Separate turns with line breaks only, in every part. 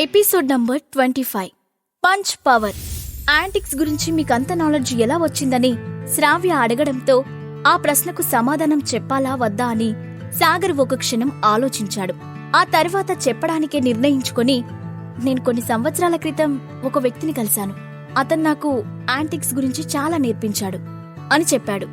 Episode number 25 punch power. Antiques గురించి మీకంత knowledge ఎలా వచ్చిందని శ్రావ్య అడగడంతో ఆ ప్రశ్నకు సమాధానం చెప్పాలా వద్దా అని సాగర్ ఒక క్షణం ఆలోచించాడు. ఆ తర్వాత చెప్పడానికే నిర్ణయించుకొని, నేను కొన్ని సంవత్సరాల క్రితం ఒక వ్యక్తిని కలిశాను. అతను నాకు యాంటిక్స్ గురించి చాలా నేర్పించాడు అని చెప్పాడు.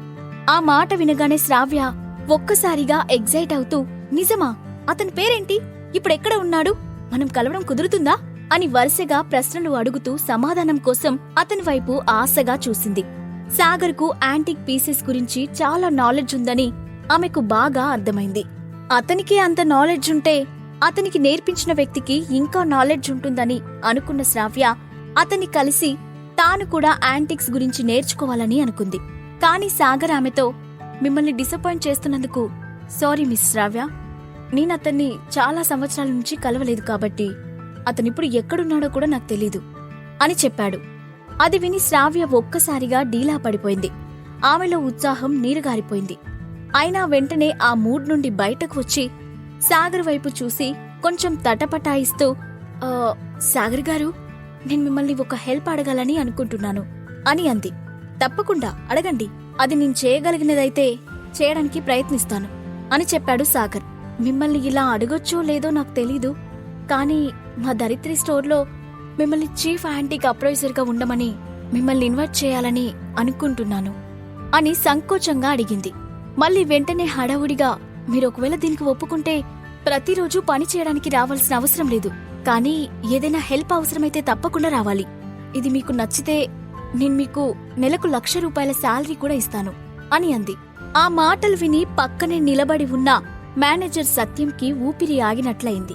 ఆ మాట వినగానే శ్రావ్య ఒక్కసారిగా ఎగ్జైట్ అవుతూ, నిజమా? అతని పేరేంటి? ఇప్పుడెక్కడ ఉన్నాడు? మనం కలవడం కుదురుతుందా అని వరుసగా ప్రశ్నలు అడుగుతూ సమాధానం కోసం అతని వైపు ఆశగా చూసింది. సాగర్కు యాంటిక్ పీసెస్ గురించి చాలా నాలెడ్జ్ ఉందని ఆమెకు బాగా అర్థమైంది. అతనికి అంత నాలెడ్జ్ ఉంటే అతనికి నేర్పించిన వ్యక్తికి ఇంకా నాలెడ్జ్ ఉంటుందని అనుకున్న శ్రావ్య అతన్ని కలిసి తాను కూడా యాంటిక్స్ గురించి నేర్చుకోవాలని అనుకుంది. కాని సాగర్ ఆమెతో, మిమ్మల్ని డిసప్పాయింట్ చేస్తున్నందుకు సారీ మిస్ శ్రావ్య. నేనతన్ని చాలా సంవత్సరాల నుంచి కలవలేదు కాబట్టి అతనిప్పుడు ఎక్కడున్నాడో కూడా నాకు తెలీదు అని చెప్పాడు. అది విని శ్రావ్య ఒక్కసారిగా డీలా పడిపోయింది. ఆమెలో ఉత్సాహం నీరుగారిపోయింది. అయినా వెంటనే ఆ మూడ్ నుండి బయటకు వచ్చి సాగర్ వైపు చూసి కొంచెం తటపటాయిస్తూ, సాగర్ గారు, నేను మిమ్మల్ని ఒక హెల్ప్ అడగాలని అనుకుంటున్నాను అని అంది. తప్పకుండా అడగండి. అది నేను చేయగలిగినదైతే చేయడానికి ప్రయత్నిస్తాను అని చెప్పాడు సాగర్. మిమ్మల్ని ఇలా అడగొచ్చో లేదో నాకు తెలీదు, కానీ మా ధరిత్రి స్టోర్లో మిమ్మల్ని చీఫ్ యాంటిక్ అప్రైజర్గా ఉండమని మిమ్మల్ని ఇన్వైట్ చేయాలని అనుకుంటున్నాను అని సంకోచంగా అడిగింది. మళ్ళీ వెంటనే హడావుడిగా, మీరు ఒకవేళ దీనికి ఒప్పుకుంటే ప్రతిరోజు పని చేయడానికి రావాల్సిన అవసరం లేదు, కానీ ఏదైనా హెల్ప్ అవసరమైతే తప్పకుండా రావాలి. ఇది మీకు నచ్చితే నేను మీకు నెలకు ₹1,00,000 శాలరీ కూడా ఇస్తాను అని అంది. ఆ మాటలు విని పక్కనే నిలబడి ఉన్న మేనేజర్ సత్యంకి ఊపిరి ఆగినట్లయింది.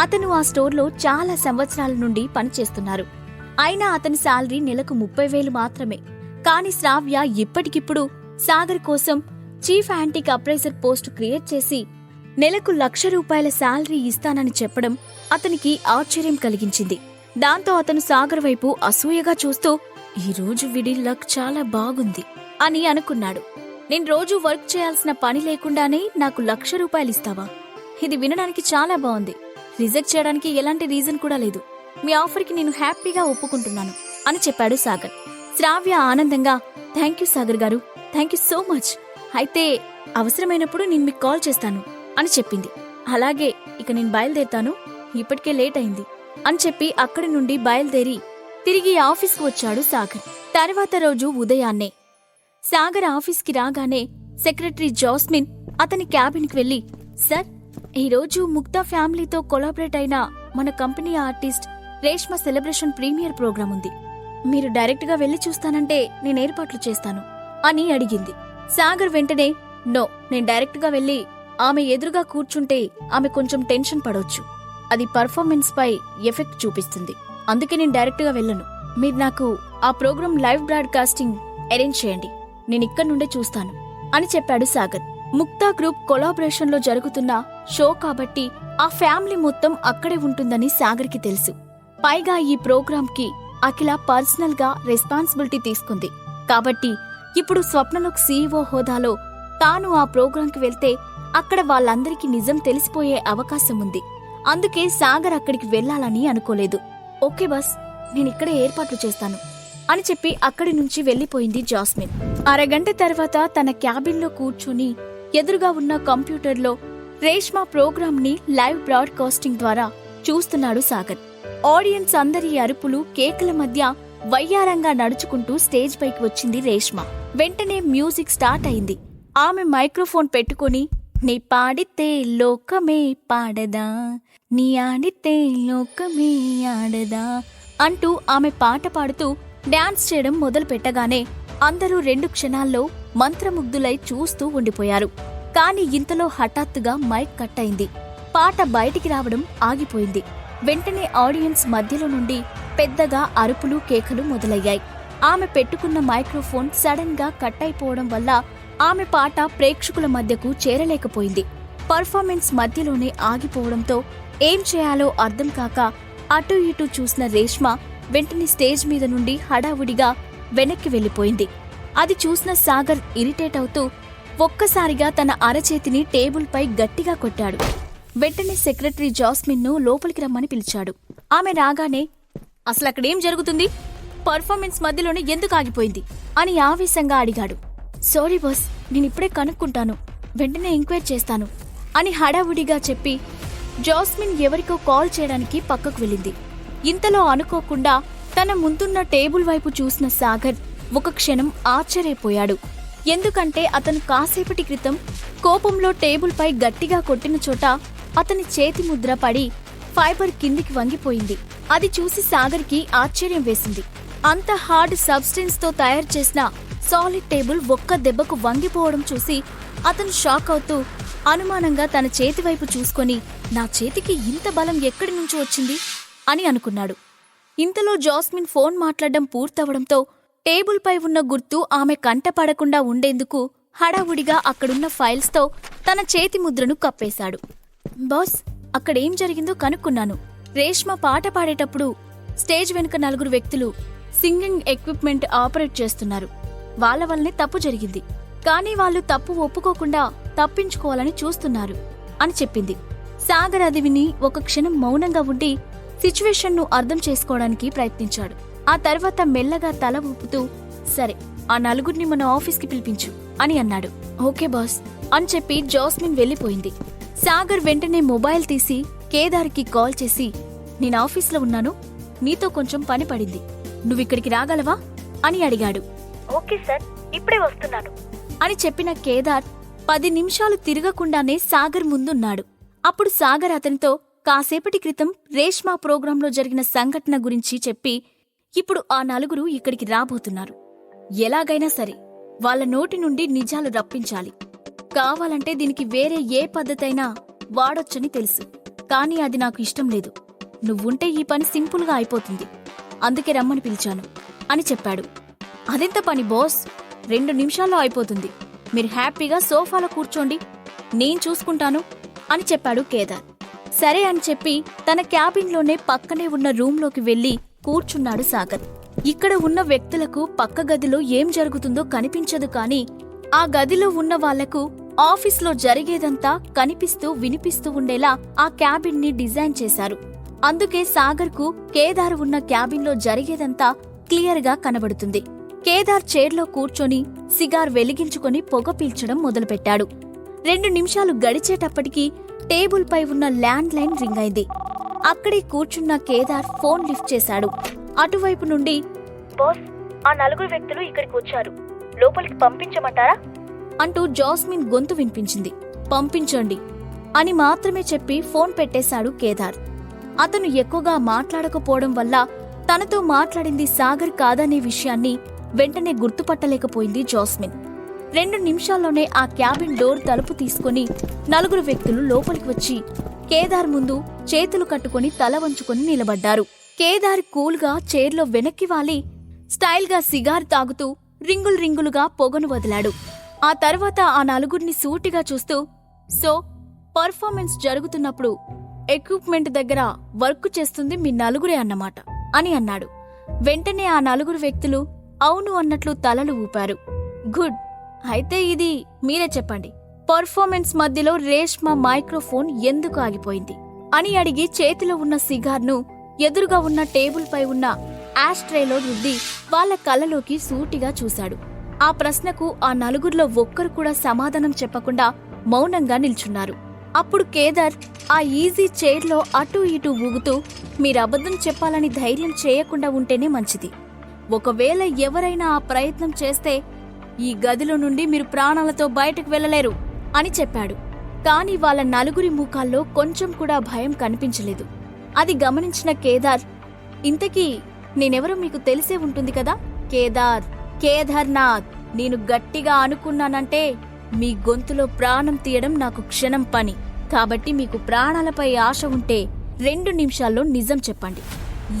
అతను ఆ స్టోర్లో చాలా సంవత్సరాల నుండి పనిచేస్తున్నారు. అయినా అతని శాలరీ నెలకు 30,000 మాత్రమే. కాని శ్రావ్య ఇప్పటికిప్పుడు సాగర్ కోసం chief antique appraiser post create చేసి నెలకు ₹1,00,000 శాలరీ ఇస్తానని చెప్పడం అతనికి ఆశ్చర్యం కలిగించింది. దాంతో అతను సాగర్ వైపు అసూయగా చూస్తూ, ఈరోజు వీడి లక్ చాలా బాగుంది అని అనుకున్నాడు. నేను రోజూ వర్క్ చేయాల్సిన పని లేకుండానే నాకు ₹1,00,000 ఇస్తావా? ఇది వినడానికి చాలా బాగుంది. రిజెక్ట్ చేయడానికి ఎలాంటి రీజన్ కూడా లేదు. మీ ఆఫర్కి నేను హ్యాపీగా ఒప్పుకుంటున్నాను అని చెప్పాడు సాగర్. శ్రావ్య ఆనందంగా, థ్యాంక్ యూ సాగర్ గారు, థ్యాంక్ యూ సో మచ్. అయితే అవసరమైనప్పుడు నేను మీకు కాల్ చేస్తాను అని చెప్పింది. అలాగే, ఇక నేను బయలుదేరుతాను, ఇప్పటికే లేట్ అయింది అని చెప్పి అక్కడి నుండి బయలుదేరి తిరిగి ఆఫీస్కు వచ్చాడు సాగర్. తర్వాత రోజు ఉదయాన్నే సాగర్ ఆఫీస్కి రాగానే సెక్రటరీ జాస్మిన్ అతని క్యాబిన్కి వెళ్లి, సార్, ఈరోజు ముక్తా ఫ్యామిలీతో కొలాబరేట్ అయిన మన company artist Reshma celebration premiere program ఉంది. మీరు డైరెక్ట్గా వెళ్లి చూస్తానంటే నేను ఏర్పాట్లు చేస్తాను అని అడిగింది. సాగర్ వెంటనే, నో, నేను డైరెక్ట్గా వెళ్లి ఆమె ఎదురుగా కూర్చుంటే ఆమె కొంచెం టెన్షన్ పడవచ్చు. అది పర్ఫార్మెన్స్ పై ఎఫెక్ట్ చూపిస్తుంది. అందుకే నేను డైరెక్ట్గా వెళ్ళను. మీరు నాకు ఆ ప్రోగ్రాం లైవ్ బ్రాడ్కాస్టింగ్ అరేంజ్ చేయండి, నేనిక్కడి నుండే చూస్తాను అని చెప్పాడు సాగర్. ముక్తా గ్రూప్ కొలాబరేషన్ లో జరుగుతున్న షో కాబట్టి ఆ ఫ్యామిలీ మొత్తం అక్కడే ఉంటుందని సాగర్కి తెలుసు. పైగా ఈ ప్రోగ్రాంకి అఖిల పర్సనల్ గా రెస్పాన్సిబిలిటీ తీసుకుంది కాబట్టి ఇప్పుడు స్వప్నలోక్ సీఈఓ హోదాలో తాను ఆ ప్రోగ్రాంకి వెళ్తే అక్కడ వాళ్ళందరికీ నిజం తెలిసిపోయే అవకాశం ఉంది. అందుకే సాగర్ అక్కడికి వెళ్లాలని అనుకోలేదు. ఓకే బస్, నేనిక్కడే ఏర్పాట్లు చేస్తాను అని చెప్పి అక్కడి నుంచి వెళ్లిపోయింది జాస్మిన్. అరగంట తర్వాత తన క్యాబిన్లో కూర్చుని ఎదురుగా ఉన్న కంప్యూటర్లో రేష్మా ప్రోగ్రాంని లైవ్ బ్రాడ్కాస్టింగ్ ద్వారా చూస్తున్నాడు సాగర్. ఆడియన్స్ అందరి అరుపులు కేకల మధ్య వయ్యారంగా నడుచుకుంటూ స్టేజ్ పైకి వచ్చింది రేష్మ. వెంటనే మ్యూజిక్ స్టార్ట్ అయింది. ఆమె మైక్రోఫోన్ పెట్టుకుని, నీ పాడితే లోకమే పాడదా, నీ ఆడితే లోకమే ఆడదా అంటూ ఆమె పాట పాడుతూ డాన్స్ చేయడం మొదలు పెట్టగానే అందరూ 2 క్షణాల్లో మంత్రముగ్ధులై చూస్తూ ఉండిపోయారు. కాని ఇంతలో హఠాత్తుగా మైక్ కట్ అయింది. పాట బయటికి రావడం ఆగిపోయింది. వెంటనే ఆడియన్స్ మధ్యలో నుండి పెద్దగా అరుపులు కేకలు మొదలయ్యాయి. ఆమె పెట్టుకున్న మైక్రోఫోన్ సడన్ గా కట్ అయిపోవడం వల్ల ఆమె పాట ప్రేక్షకుల మధ్యకు చేరలేకపోయింది. పర్ఫార్మెన్స్ మధ్యలోనే ఆగిపోవడంతో ఏం చేయాలో అర్థం కాక అటూ ఇటూ చూసిన రేష్మ వెంటనే స్టేజ్ మీద నుండి హడావుడిగా వెనక్కి వెళ్లిపోయింది. అది చూసిన సాగర్ ఇరిటేట్ అవుతూ ఒక్కసారిగా తన అరచేతిని టేబుల్ పై గట్టిగా కొట్టాడు. వెంటనే సెక్రటరీ జాస్మిన్ ను లోపలికి రమ్మని పిలిచాడు. ఆమె రాగానే, అసలక్కడేం జరుగుతుంది? పర్ఫార్మెన్స్ మధ్యలోనే ఎందుకు ఆగిపోయింది అని ఆవేశంగా అడిగాడు. సారీ బాస్, నేనిప్పుడే కనుక్కుంటాను, వెంటనే ఎంక్వైరీ చేస్తాను అని హడావుడిగా చెప్పి జాస్మిన్ ఎవరికో కాల్ చేయడానికి పక్కకు వెళ్ళింది. ఇంతలో అనుకోకుండా తన ముందున్న టేబుల్ వైపు చూసిన సాగర్ ఒక క్షణం ఆశ్చర్యపోయాడు. ఎందుకంటే అతను కాసేపటి క్రితం కోపంలో టేబుల్పై గట్టిగా కొట్టిన చోట అతని చేతి ముద్ర పడి ఫైబర్ కిందికి వంగిపోయింది. అది చూసి సాగర్కి ఆశ్చర్యం వేసింది. అంత హార్డ్ సబ్స్టెన్స్ తో తయారు చేసిన సాలిడ్ టేబుల్ ఒక్క దెబ్బకు వంగిపోవడం చూసి అతను షాక్ అవుతూ అనుమానంగా తన చేతి వైపు చూసుకొని, నా చేతికి ఇంత బలం ఎక్కడి నుంచి వచ్చింది అని అనుకున్నాడు. ఇంతలో జాస్మిన్ ఫోన్ మాట్లాడడం పూర్తవడంతో టేబుల్పై ఉన్న గుర్తు ఆమె కంటపడకుండా ఉండేందుకు హడావుడిగా అక్కడున్న ఫైల్స్తో తన చేతి ముద్రను కప్పేశాడు. బాస్, అక్కడేం జరిగిందో కనుక్కున్నాను. రేష్మ పాట పాడేటప్పుడు స్టేజ్ వెనుక 4 వ్యక్తులు సింగింగ్ ఎక్విప్మెంట్ ఆపరేట్ చేస్తున్నారు. వాళ్ళ వల్లనే తప్పు జరిగింది. కానీ వాళ్ళు తప్పు ఒప్పుకోకుండా తప్పించుకోవాలని చూస్తున్నారు అని చెప్పింది. సాగర్ అది విని ఒక క్షణం మౌనంగా ఉండి సిచ్యువేషన్ను అర్థం చేసుకోవడానికి ప్రయత్నించాడు. ఆ తర్వాత మెల్లగా తల ఊపుతూ, సరే, ఆ 4 మన ఆఫీస్కి పిలిపించు అని అన్నాడు. ఓకే బాస్ అని చెప్పి జాస్మిన్ వెళ్ళిపోయింది. సాగర్ వెంటనే మొబైల్ తీసి కేదార్కి కాల్ చేసి, నేను ఆఫీస్లో ఉన్నాను, నీతో కొంచెం పని పడింది, నువ్విక్కడికి రాగలవా అని అడిగాడు. ఓకే సార్, ఇప్పుడే వస్తున్నాను అని చెప్పిన కేదార్ 10 నిమిషాలు తిరగకుండానే సాగర్ ముందున్నాడు. అప్పుడు సాగర్ అతనితో కాసేపటి క్రితం రేష్మా ప్రోగ్రాంలో జరిగిన సంఘటన గురించి చెప్పి, ఇప్పుడు ఆ 4 ఇక్కడికి రాబోతున్నారు. ఎలాగైనా సరే వాళ్ళ నోటి నుండి నిజాలు రప్పించాలి. కావాలంటే దీనికి వేరే ఏ పద్ధతైనా వాడొచ్చని తెలుసు, కానీ అది నాకు ఇష్టం లేదు. నువ్వుంటే ఈ పని సింపుల్గా అయిపోతుంది, అందుకే రమ్మని పిలిచాను అని చెప్పాడు. అదెంత పని బాస్, 2 నిమిషాల్లో అయిపోతుంది. మీరు హ్యాపీగా సోఫాలో కూర్చోండి, నేను చూసుకుంటాను అని చెప్పాడు కేదార్. సరే అని చెప్పి తన క్యాబిన్లోనే పక్కనే ఉన్న రూంలోకి వెళ్లి కూర్చున్నాడు సాగర్. ఇక్కడ ఉన్న వ్యక్తులకు పక్క గదిలో ఏం జరుగుతుందో కనిపించదు, కానీ ఆ గదిలో ఉన్న వాళ్లకు ఆఫీస్లో జరిగేదంతా కనిపిస్తూ వినిపిస్తూ ఉండేలా ఆ క్యాబిన్ని డిజైన్ చేశారు. అందుకే సాగర్కు కేదార్ ఉన్న క్యాబిన్లో జరిగేదంతా క్లియర్గా కనబడుతుంది. కేదార్ చైర్లో కూర్చొని సిగార్ వెలిగించుకొని పొగ పీల్చడం మొదలుపెట్టాడు. 2 నిమిషాలు గడిచేటప్పటికి టేబుల్పై ఉన్న ల్యాండ్ లైన్ రింగ్ అయింది. అక్కడే కూర్చున్న కేదార్ ఫోన్ లిఫ్ట్ చేశాడు. అటువైపు నుండి, బాస్, ఆ 4 వ్యక్తులు ఇక్కడికి వచ్చారు, లోపలికి పంపించమంటారా అంటూ జాస్మిన్ గొంతు వినిపించింది. పంపించండి అని మాత్రమే చెప్పి ఫోన్ పెట్టేశాడు కేదార్. అతను ఎక్కువగా మాట్లాడకపోవడం వల్ల తనతో మాట్లాడింది సాగర్ కాదనే విషయాన్ని వెంటనే గుర్తుపట్టలేకపోయింది జాస్మిన్. 2 నిమిషాల్లోనే ఆ క్యాబిన్ డోర్ తలుపు తీసుకుని 4 వ్యక్తులు లోపలికి వచ్చి కేదార్ ముందు చేతులు కట్టుకుని తల వంచుకొని నిలబడ్డారు. కేదార్ కూల్గా చైర్లో వెనక్కి వాలి స్టైల్గా సిగార్ తాగుతూ రింగులుగా పొగను వదిలాడు. ఆ తర్వాత ఆ 4 సూటిగా చూస్తూ, సో పర్ఫార్మెన్స్ జరుగుతున్నప్పుడు ఎక్విప్మెంట్ దగ్గర వర్క్ చేస్తుంది మీ 4 అన్నమాట అని అన్నాడు. వెంటనే ఆ 4 వ్యక్తులు అవును అన్నట్లు తలలు ఊపారు. గుడ్, అయితే ఇది మీరే చెప్పండి, పర్ఫార్మెన్స్ మధ్యలో రేష్మా మైక్రోఫోన్ ఎందుకు ఆగిపోయింది అని అడిగి చేతిలో ఉన్న సిగార్ను ఎదురుగా ఉన్న టేబుల్పై ఉన్న యాష్ట్రేలో రుద్ది వాళ్ల కళ్ళలోకి సూటిగా చూశాడు. ఆ ప్రశ్నకు ఆ 4లో ఒక్కరు కూడా సమాధానం చెప్పకుండా మౌనంగా నిల్చున్నారు. అప్పుడు కేదార్ ఆ ఈజీ చైర్లో అటూ ఇటూ ఊగుతూ, మీరబద్ధం చెప్పాలని ధైర్యం చేయకుండా ఉంటేనే మంచిది. ఒకవేళ ఎవరైనా ఆ ప్రయత్నం చేస్తే ఈ గదిలో నుండి మీరు ప్రాణాలతో బయటకు వెళ్లలేరు అని చెప్పాడు. కాని వాళ్ళ 4 ముఖాల్లో కొంచెం కూడా భయం కనిపించలేదు. అది గమనించిన కేదార్, ఇంతకీ నేనెవరో మీకు తెలిసే ఉంటుంది కదా, కేదార్నాథ్. నేను గట్టిగా అనుకున్నానంటే మీ గొంతులో ప్రాణం తీయడం నాకు క్షణం పని. కాబట్టి మీకు ప్రాణాలపై ఆశ ఉంటే 2 నిమిషాల్లో నిజం చెప్పండి,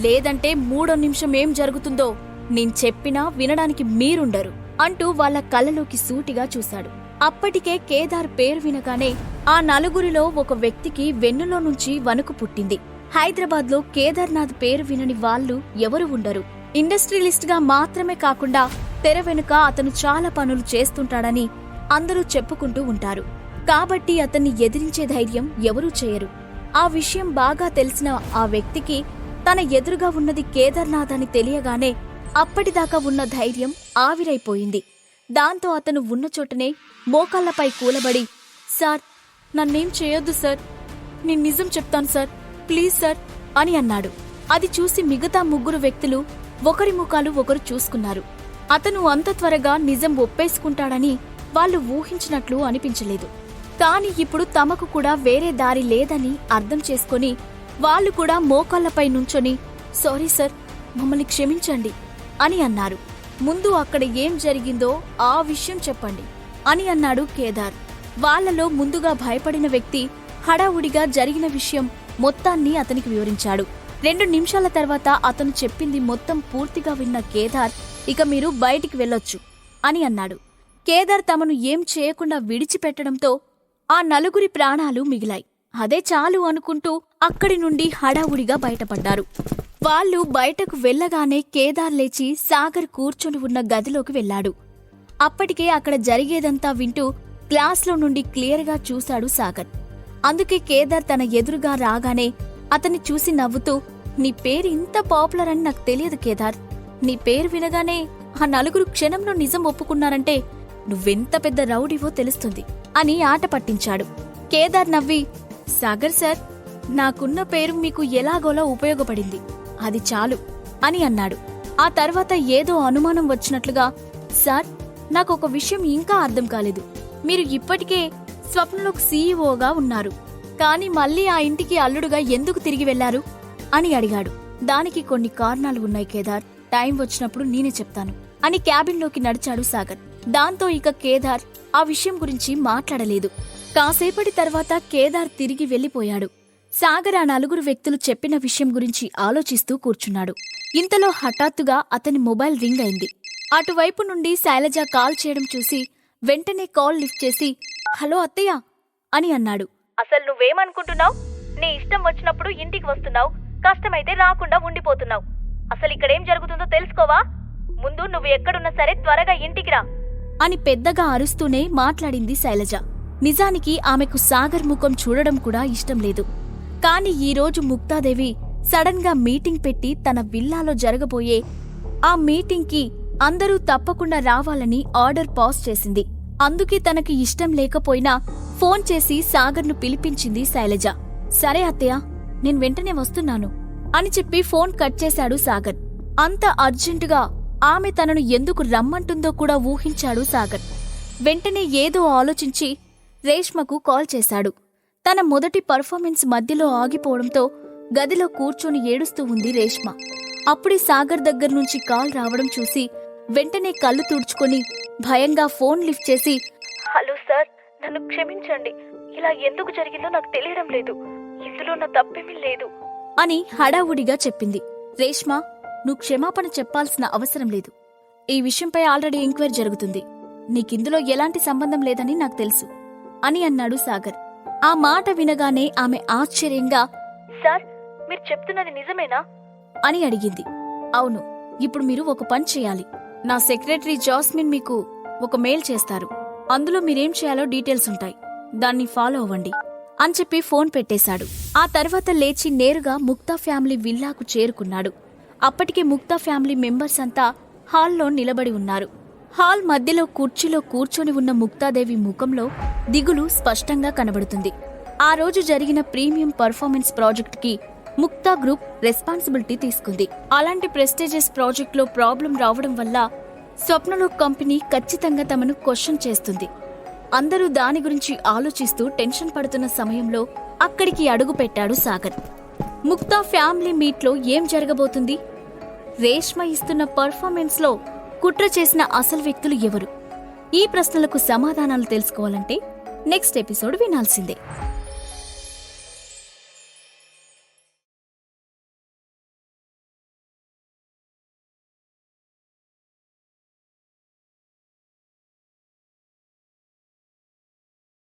లేదంటే 3వ నిమిషం ఏం జరుగుతుందో నేను చెప్పినా వినడానికి మీరుండరు అంటూ వాళ్ళ కళ్ళలోకి సూటిగా చూశాడు. అప్పటికే కేదార్ పేరు వినగానే ఆ 4లో ఒక వ్యక్తికి వెన్నులో నుంచి వణుకు పుట్టింది. హైదరాబాద్లో కేదార్నాథ్ పేరు వినని వాళ్ళు ఎవరు ఉండరు. ఇండస్ట్రియలిస్ట్ గా మాత్రమే కాకుండా తెర వెనుక అతను చాలా పనులు చేస్తుంటాడని అందరూ చెప్పుకుంటూ ఉంటారు. కాబట్టి అతన్ని ఎదిరించే ధైర్యం ఎవరూ చేయరు. ఆ విషయం బాగా తెలిసిన ఆ వ్యక్తికి తన ఎదురుగా ఉన్నది కేదార్నాథ్ అని తెలియగానే అప్పటిదాకా ఉన్న ధైర్యం ఆవిరైపోయింది. దాంతో అతను ఉన్న చోటనే మోకాళ్లపై కూలబడి, సార్, నన్నేం చేయొద్దు సార్, నేను నిజం చెప్తాను సార్, ప్లీజ్ సార్ అని అన్నాడు. అది చూసి మిగతా ముగ్గురు వ్యక్తులు ఒకరి ముఖాలు ఒకరు చూసుకున్నారు. అతను అంత త్వరగా నిజం ఒప్పేసుకుంటాడని వాళ్ళు ఊహించినట్లు అనిపించలేదు. కాని ఇప్పుడు తమకు కూడా వేరే దారి లేదని అర్థం చేసుకుని వాళ్ళు కూడా మోకాళ్లపై నుంచొని, సారీ సార్, మమ్మల్ని క్షమించండి అని అన్నారు. ముందు అక్కడ ఏం జరిగిందో ఆ విషయం చెప్పండి అని అన్నాడు కేదార్. వాళ్లలో ముందుగా భయపడిన వ్యక్తి హడావుడిగా జరిగిన విషయం మొత్తాన్ని అతనికి వివరించాడు. 2 నిమిషాల తర్వాత అతను చెప్పింది మొత్తం పూర్తిగా విన్న కేదార్, ఇక మీరు బయటికి వెళ్ళొచ్చు అని అన్నాడు. కేదార్ తమను ఏం చేయకుండా విడిచిపెట్టడంతో ఆ నలుగురి ప్రాణాలు మిగిలాయి. అదే చాలు అనుకుంటూ అక్కడి నుండి హడావుడిగా బయటపడ్డారు. వాళ్ళు బయటకు వెళ్లగానే కేదార్ లేచి సాగర్ కూర్చొని ఉన్న గదిలోకి వెళ్లాడు. అప్పటికే అక్కడ జరిగేదంతా వింటూ గ్లాస్లో నుండి క్లియర్గా చూశాడు సాగర్. అందుకే కేదార్ తన ఎదురుగా రాగానే అతన్ని చూసి నవ్వుతూ, నీ పేరు ఇంత పాపులర్ అని నాకు తెలియదు కేదార్. నీ పేరు వినగానే ఆ నలుగురు క్షణంలో నిజం ఒప్పుకున్నారంటే నువ్వెంత పెద్ద రౌడీవో తెలుస్తుంది అని ఆట పట్టించాడు. కేదార్ నవ్వి, సాగర్ సార్, నాకున్న పేరు మీకు ఎలాగోలా ఉపయోగపడింది, అది చాలు అని అన్నాడు. ఆ తర్వాత ఏదో అనుమానం వచ్చినట్లుగా, సార్, నాకొక విషయం ఇంకా అర్థం కాలేదు. మీరు ఇప్పటికే స్వప్నలోకి సీఈఓగా ఉన్నారు, కాని మళ్ళీ ఆ ఇంటికి అల్లుడుగా ఎందుకు తిరిగి వెళ్లారు అని అడిగాడు. దానికి కొన్ని కారణాలు ఉన్నాయి కేదార్, టైం వచ్చినప్పుడు నేనే చెప్తాను అని క్యాబిన్లోకి నడిచాడు సాగర్. దాంతో ఇక కేదార్ ఆ విషయం గురించి మాట్లాడలేదు. కాసేపటి తర్వాత కేదార్ తిరిగి వెళ్లిపోయాడు. సాగర్ ఆ నలుగురు వ్యక్తులు చెప్పిన విషయం గురించి ఆలోచిస్తూ కూర్చున్నాడు. ఇంతలో హఠాత్తుగా అతని మొబైల్ రింగ్ అయింది. అటువైపు నుండి శైలజ కాల్ చేయడం చూసి వెంటనే కాల్ లిఫ్ట్ చేసి, హలో అత్తయ్య అని అన్నాడు.
అసలు నువ్వేమనుకుంటున్నావు? నీ ఇష్టం వచ్చినప్పుడు ఇంటికి వస్తున్నావు, కష్టమైతే రాకుండా ఉండిపోతున్నావు. అసలు ఇక్కడేం జరుగుతుందో తెలుసుకోవా? ముందు నువ్వు ఎక్కడున్నా సరే త్వరగా ఇంటికి రా
అని పెద్దగా అరుస్తూనే మాట్లాడింది శైలజ. నిజానికి ఆమెకు సాగర్ ముఖం చూడడం కూడా ఇష్టం లేదు. కాని ఈరోజు ముక్తాదేవి సడన్ గా మీటింగ్ పెట్టి తన విల్లాలో జరగబోయే ఆ మీటింగ్కి అందరూ తప్పకుండా రావాలని ఆర్డర్ పాస్ చేసింది. అందుకే తనకి ఇష్టం లేకపోయినా ఫోన్ చేసి సాగర్ను పిలిపించింది శైలజ. సరే అత్తయ్య, నేను వెంటనే వస్తున్నాను అని చెప్పి ఫోన్ కట్ చేశాడు సాగర్. అంత అర్జెంటుగా ఆమె తనను ఎందుకు రమ్మంటుందో కూడా ఊహించాడు సాగర్. వెంటనే ఏదో ఆలోచించి రేష్మకు కాల్ చేశాడు. తన మొదటి పర్ఫార్మెన్స్ మధ్యలో ఆగిపోవడంతో గదిలో కూర్చొని ఏడుస్తూ ఉంది రేష్మ. అప్పుడే సాగర్ దగ్గర్నుంచి కాల్ రావడం చూసి వెంటనే కళ్ళు తుడుచుకొని భయంగా ఫోన్ లిఫ్ట్ చేసి,
హలో సార్, నన్ను క్షమించండి, ఇలా ఎందుకు జరిగిందో నాకు తెలియడం లేదు, ఇందులో నా తప్పేమీ లేదు
అని హడావుడిగా చెప్పింది. రేష్మ, నువ్వు క్షమాపణ చెప్పాల్సిన అవసరం లేదు. ఈ విషయంపై ఆల్రెడీ ఎంక్వైరీ జరుగుతుంది, నీకిందులో ఎలాంటి సంబంధం లేదని నాకు తెలుసు అని అన్నాడు సాగర్. ఆ మాట వినగానే ఆమె ఆశ్చర్యంగా,
సార్, మీరు చెప్తున్నది నిజమేనా
అని అడిగింది. అవును, ఇప్పుడు మీరు ఒక పని చేయాలి. నా సెక్రటరీ జాస్మిన్ మీకు ఒక మెయిల్ చేస్తారు, అందులో మీరేం చేయాలో డీటెయిల్స్ ఉంటాయి, దాన్ని ఫాలో అవ్వండి అని చెప్పి ఫోన్ పెట్టేశాడు. ఆ తర్వాత లేచి నేరుగా ముక్తా ఫ్యామిలీ విల్లాకు చేరుకున్నాడు. అప్పటికే ముక్తా ఫ్యామిలీ మెంబర్స్ అంతా హాల్లో నిలబడి ఉన్నారు. హాల్ మధ్యలో కుర్చీలో కూర్చొని ఉన్న ముక్తాదేవి ముఖంలో దిగులు స్పష్టంగా కనబడుతుంది. ఆ రోజు జరిగిన ప్రీమియం పర్ఫార్మెన్స్ ప్రాజెక్ట్కి ముక్తా గ్రూప్ రెస్పాన్సిబిలిటీ తీసుకుంది. అలాంటి ప్రెస్టీజియస్ ప్రాజెక్ట్లో ప్రాబ్లం రావడం వల్ల స్వప్నలోక్ కంపెనీ ఖచ్చితంగా తమను క్వశ్చన్ చేస్తుంది. అందరూ దాని గురించి ఆలోచిస్తూ టెన్షన్ పడుతున్న సమయంలో అక్కడికి అడుగు పెట్టాడు సాగర్. ముక్తా ఫ్యామిలీ మీట్లో ఏం జరగబోతుంది? రేష్మ ఇస్తున్న పర్ఫార్మెన్స్లో కుట్ర చేసిన అసలు వ్యక్తులు ఎవరు? ఈ ప్రశ్నలకు సమాధానాలు తెలుసుకోవాలంటే నెక్స్ట్ ఎపిసోడ్ వినాల్సిందే.